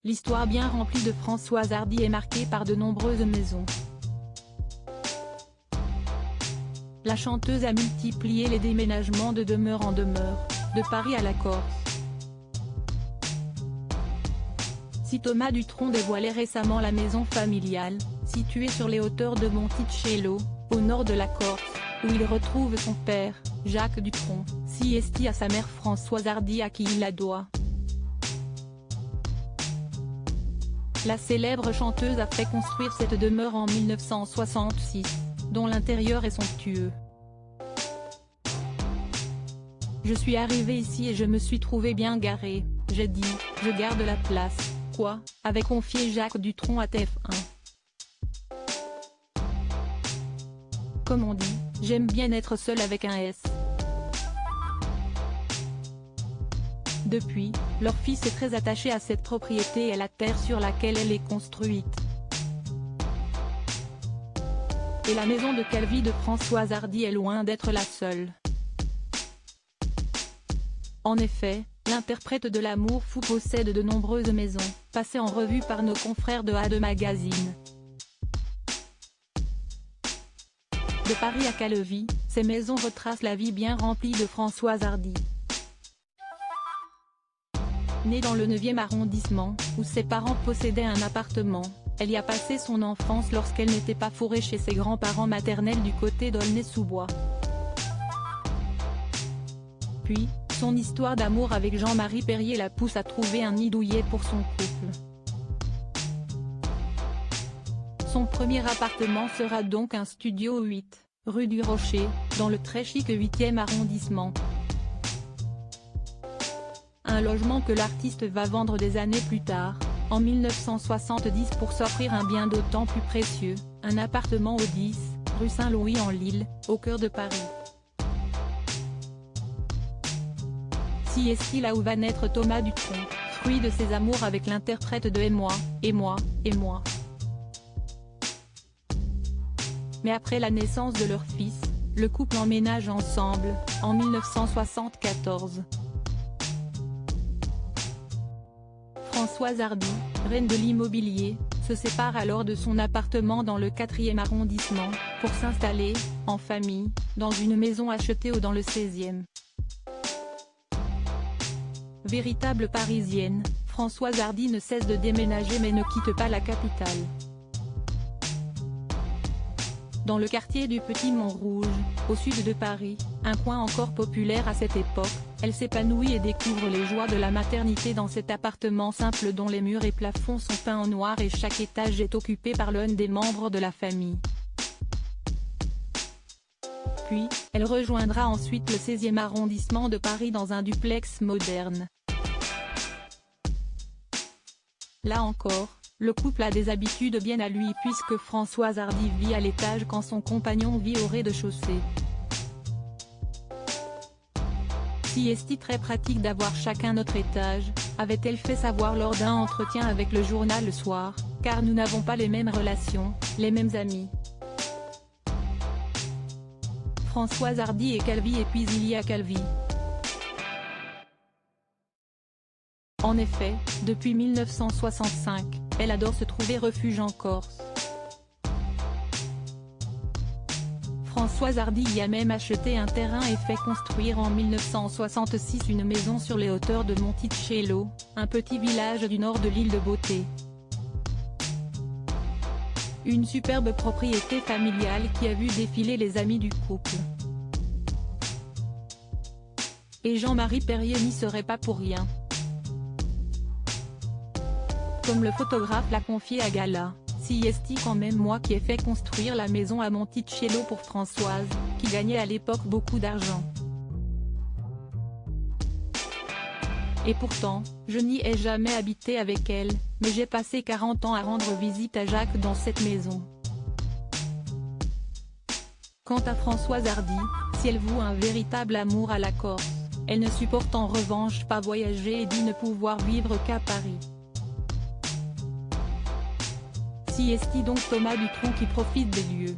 L'histoire bien remplie de Françoise Hardy est marquée par de nombreuses maisons. La chanteuse a multiplié les déménagements de demeure en demeure, de Paris à la Corse. Si Thomas Dutronc dévoilait récemment la maison familiale, située sur les hauteurs de Monticello, au nord de la Corse, où il retrouve son père, Jacques Dutronc, si esti à sa mère Françoise Hardy à qui il la doit. La célèbre chanteuse a fait construire cette demeure en 1966, dont l'intérieur est somptueux. Je suis arrivée ici et je me suis trouvée bien garée, j'ai dit, je garde la place, quoi, avait confié Jacques Dutronc à TF1. Comme on dit, j'aime bien être seule avec un S. Depuis, leur fils est très attaché à cette propriété et à la terre sur laquelle elle est construite. Et la maison de Calvi de Françoise Hardy est loin d'être la seule. En effet, l'interprète de l'amour fou possède de nombreuses maisons, passées en revue par nos confrères de A2 Magazine. De Paris à Calvi, ces maisons retracent la vie bien remplie de Françoise Hardy. Née dans le 9e arrondissement, où ses parents possédaient un appartement, elle y a passé son enfance lorsqu'elle n'était pas fourrée chez ses grands-parents maternels du côté d'Aulnay-sous-Bois. Puis, son histoire d'amour avec Jean-Marie Perrier la pousse à trouver un nid douillet pour son couple. Son premier appartement sera donc un studio 8, rue du Rocher, dans le très chic 8e arrondissement. Un logement que l'artiste va vendre des années plus tard, en 1970 pour s'offrir un bien d'autant plus précieux, un appartement au 10, rue Saint-Louis-en-l'Île, au cœur de Paris. Si est-il là où va naître Thomas Dutronc, fruit de ses amours avec l'interprète de Et moi, et moi, et moi. Mais après la naissance de leur fils, le couple emménage ensemble, en 1974. Françoise Hardy, reine de l'immobilier, se sépare alors de son appartement dans le 4e arrondissement, pour s'installer, en famille, dans une maison achetée dans le 16e. Véritable parisienne, Françoise Hardy ne cesse de déménager mais ne quitte pas la capitale. Dans le quartier du Petit Montrouge, au sud de Paris, un coin encore populaire à cette époque, elle s'épanouit et découvre les joies de la maternité dans cet appartement simple dont les murs et plafonds sont peints en noir et chaque étage est occupé par l'un des membres de la famille. Puis, elle rejoindra ensuite le 16e arrondissement de Paris dans un duplex moderne. Là encore, le couple a des habitudes bien à lui puisque Françoise Hardy vit à l'étage quand son compagnon vit au rez-de-chaussée. Si est-il très pratique d'avoir chacun notre étage, avait-elle fait savoir lors d'un entretien avec le journal Le Soir, car nous n'avons pas les mêmes relations, les mêmes amis. Françoise Hardy et Calvi et puis il y a Calvi. En effet, depuis 1965, elle adore se trouver refuge en Corse. Françoise Hardy y a même acheté un terrain et fait construire en 1966 une maison sur les hauteurs de Monticello, un petit village du nord de l'île de Beauté. Une superbe propriété familiale qui a vu défiler les amis du couple. Et Jean-Marie Perrier n'y serait pas pour rien. Comme le photographe l'a confié à Gala, si est-il quand même moi qui ai fait construire la maison à Monticello pour Françoise, qui gagnait à l'époque beaucoup d'argent. Et pourtant, je n'y ai jamais habité avec elle, mais j'ai passé 40 ans à rendre visite à Jacques dans cette maison. Quant à Françoise Hardy, si elle voue un véritable amour à la Corse, elle ne supporte en revanche pas voyager et dit ne pouvoir vivre qu'à Paris. Si est-il donc Thomas Dutronc qui profite des lieux.